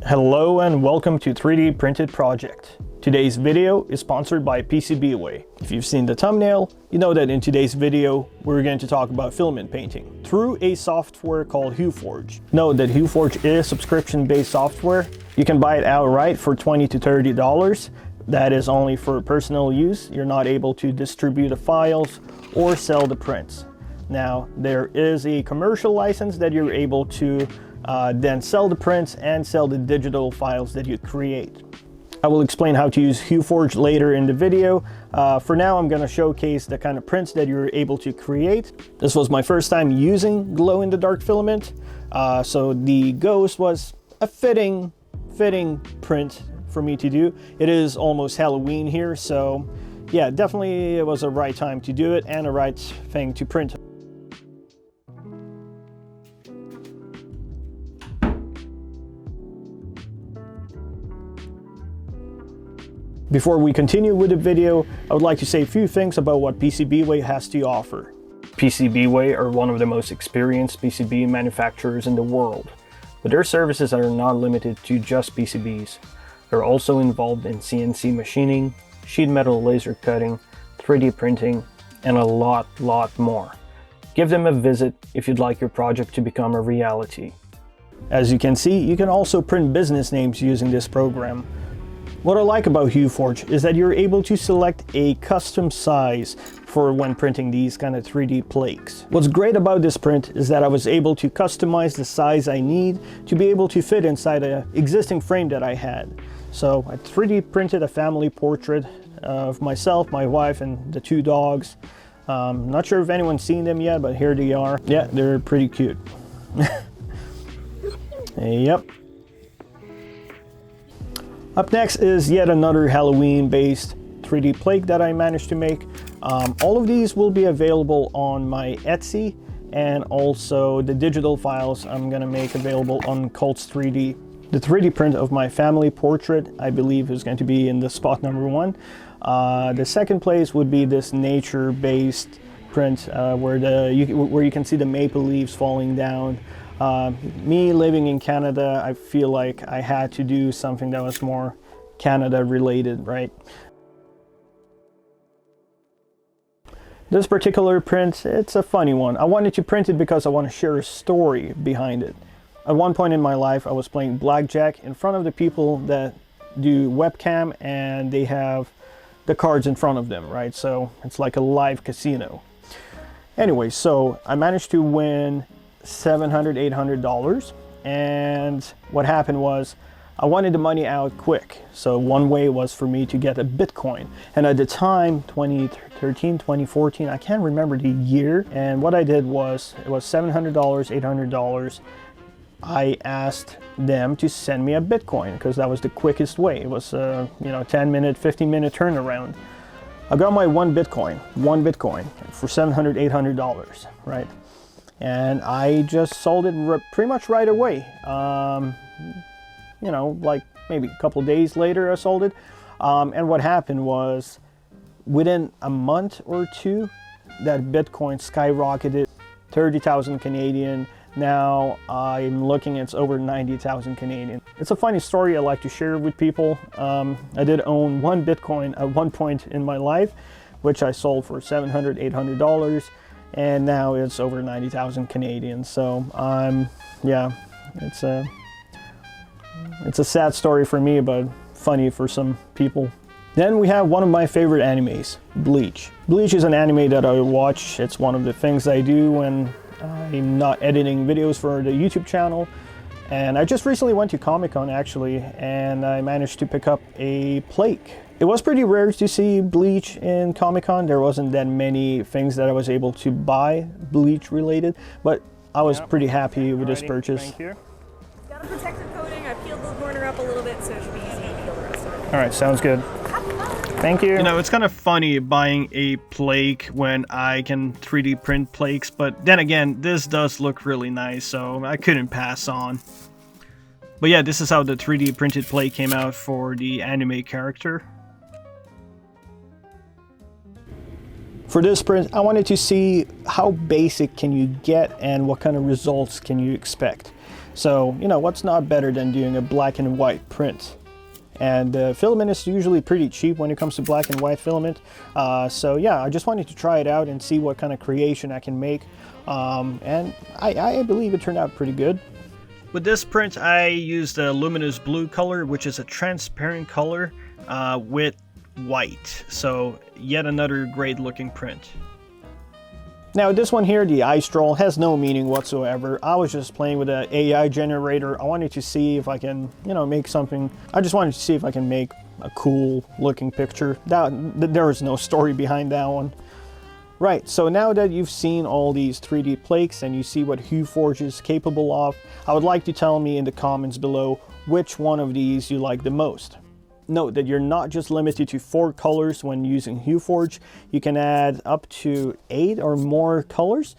Hello and welcome to 3D Printed Project. Today's video is sponsored by PCBWay. If you've seen the thumbnail, you know that in today's video we're going to talk about filament painting through a software called HueForge. Note that HueForge is subscription-based software. You can buy it outright for $20 to $30. That is only for personal use. You're not able to distribute the files or sell the prints. Now, there is a commercial license that you're able to then sell the prints and sell the digital files that you create. I will explain how to use HueForge later in the video. For now, I'm going to showcase the kind of prints that you're able to create. This was my first time using glow-in-the-dark filament, so the Ghost was a fitting print for me to do. It is almost Halloween here, so yeah, definitely it was a right time to do it and a right thing to print. Before we continue with the video, I would like to say a few things about what PCBWay has to offer. PCBWay are one of the most experienced PCB manufacturers in the world, but their services are not limited to just PCBs. They're also involved in CNC machining, sheet metal laser cutting, 3D printing, and a lot more. Give them a visit if you'd like your project to become a reality. As you can see, you can also print business names using this program. What I like about HueForge is that you're able to select a custom size for when printing these kind of 3D plaques. What's great about this print is that I was able to customize the size I need to be able to fit inside an existing frame that I had. So I 3D printed a family portrait of myself, my wife, and the two dogs. Not sure if anyone's seen them yet, but here they are. Yeah, they're pretty cute. Yep. Up next is yet another Halloween-based 3D plaque that I managed to make. All of these will be available on my Etsy, and also the digital files I'm gonna make available on Cults 3D. The 3D print of my family portrait, I believe, is going to be in the spot number 1. The second place would be this nature-based print where you can see the maple leaves falling down. Me living in Canada, I feel like I had to do something that was more Canada related, right? This particular print, it's a funny one. I wanted to print it because I want to share a story behind it. At one point in my life, I was playing blackjack in front of the people that do webcam, and they have the cards in front of them, right? So it's like a live casino. Anyway, so I managed to win $700–800, and what happened was I wanted the money out quick. So one way was for me to get a Bitcoin, and at the time, 2013, 2014, I can't remember the year, and what I did was, it was $700, $800. I asked them to send me a Bitcoin because that was the quickest way. It was 10-minute, 15-minute turnaround. I got my one Bitcoin for $700, $800, right? And I just sold it pretty much right away. Like maybe a couple days later I sold it. And what happened was, within a month or two, that Bitcoin skyrocketed, 30,000 Canadian. Now I'm looking, it's over 90,000 Canadian. It's a funny story I like to share with people. I did own one Bitcoin at one point in my life, which I sold for $700, $800. And now it's over 90,000 Canadian. So yeah, it's a sad story for me, but funny for some people. Then we have one of my favorite animes, Bleach. Bleach is an anime that I watch. It's one of the things I do when I'm not editing videos for the YouTube channel. And I just recently went to Comic-Con actually, and I managed to pick up a plaque. It was pretty rare to see Bleach in Comic-Con. There wasn't that many things that I was able to buy Bleach related, but I was pretty happy with this purchase. Thank you. It's got a protective coating. I peeled the corner up a little bit, so it should be easy to peel the rest of it. All right, sounds good. Thank you. You know, it's kind of funny buying a plaque when I can 3D print plaques, but then again, this does look really nice, so I couldn't pass on. But yeah, this is how the 3D printed plaque came out for the anime character. For this print, I wanted to see how basic can you get and what kind of results can you expect. So, you know, what's not better than doing a black and white print? And filament is usually pretty cheap when it comes to black and white filament. So yeah, I just wanted to try it out and see what kind of creation I can make. And I believe it turned out pretty good. With this print, I used a luminous blue color, which is a transparent color with white. So yet another great looking print. Now this one here, the ice troll, has no meaning whatsoever. I was just playing with an AI generator. I wanted to see if I can, you know, make something. I just wanted to see if I can make a cool looking picture. There is no story behind that one. Right, so now that you've seen all these 3D plaques and you see what HueForge is capable of, I would like to tell me in the comments below which one of these you like the most. Note that you're not just limited to 4 colors when using HueForge. You can add up to 8 or more colors.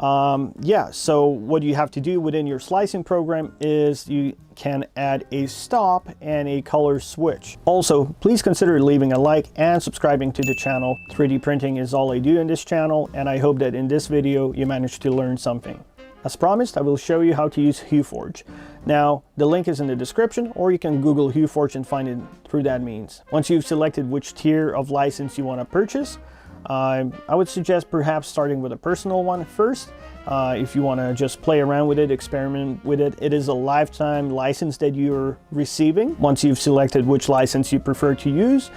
Yeah, so what you have to do within your slicing program is you can add a stop and a color switch. Also, please consider leaving a like and subscribing to the channel. 3D printing is all I do in this channel, and I hope that in this video you managed to learn something. As promised, I will show you how to use HueForge. Now, the link is in the description, or you can Google HueForge and find it through that means. Once you've selected which tier of license you want to purchase, I would suggest perhaps starting with a personal one first. If you want to just play around with it, experiment with it, it is a lifetime license that you're receiving. Once you've selected which license you prefer to use,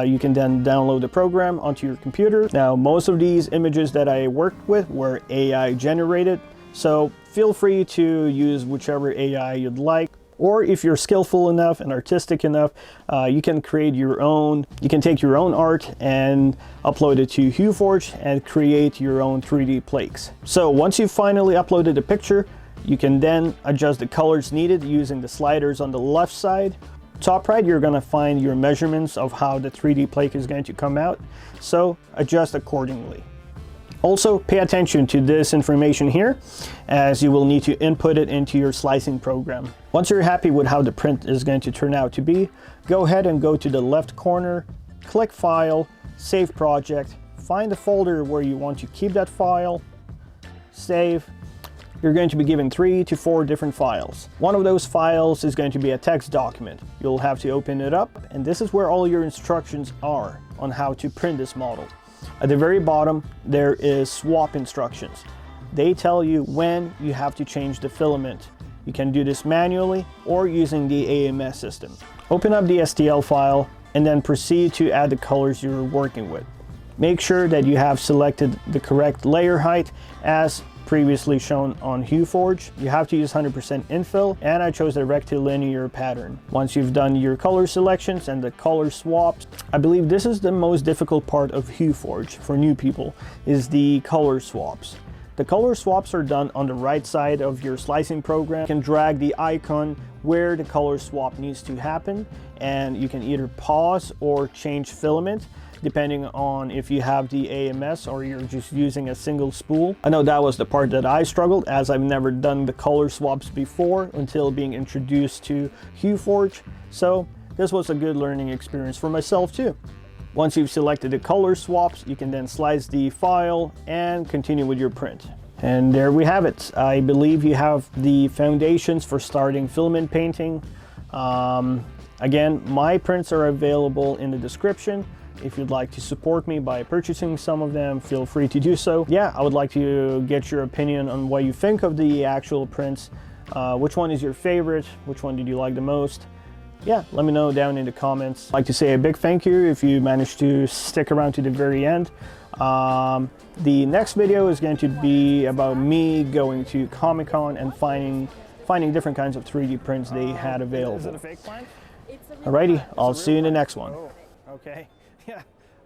you can then download the program onto your computer. Now, most of these images that I worked with were AI generated. So feel free to use whichever AI you'd like, or if you're skillful enough and artistic enough, you can create your own. You can take your own art and upload it to HueForge and create your own 3D plaques. So once you've finally uploaded the picture, you can then adjust the colors needed using the sliders on the left side. Top right, you're going to find your measurements of how the 3D plaque is going to come out, so adjust accordingly. Also, pay attention to this information here, as you will need to input it into your slicing program. Once you're happy with how the print is going to turn out to be, go ahead and go to the left corner, click File, Save Project, find the folder where you want to keep that file, save. You're going to be given 3 to 4 different files. One of those files is going to be a text document. You'll have to open it up, and this is where all your instructions are on how to print this model. At the very bottom, there is swap instructions. They tell you when you have to change the filament. You can do this manually or using the AMS system. Open up the STL file and then proceed to add the colors you're working with. Make sure that you have selected the correct layer height as previously shown on HueForge. You have to use 100% infill, and I chose a rectilinear pattern. Once you've done your color selections and the color swaps, I believe this is the most difficult part of HueForge for new people, is the color swaps. The color swaps are done on the right side of your slicing program. You can drag the icon where the color swap needs to happen, and you can either pause or change filament, depending on if you have the AMS or you're just using a single spool. I know that was the part that I struggled, as I've never done the color swaps before until being introduced to HueForge. So this was a good learning experience for myself too. Once you've selected the color swaps, you can then slice the file and continue with your print. And there we have it. I believe you have the foundations for starting filament painting. Again, my prints are available in the description. If you'd like to support me by purchasing some of them, feel free to do so. Yeah, I would like to get your opinion on what you think of the actual prints. Which one is your favorite? Which one did you like the most? Yeah, let me know down in the comments. I'd like to say a big thank you if you managed to stick around to the very end. The next video is going to be about me going to Comic-Con and finding different kinds of 3D prints they had available. Is it a fake plant? Alrighty, I'll see you in the next one. Oh, okay. Yeah.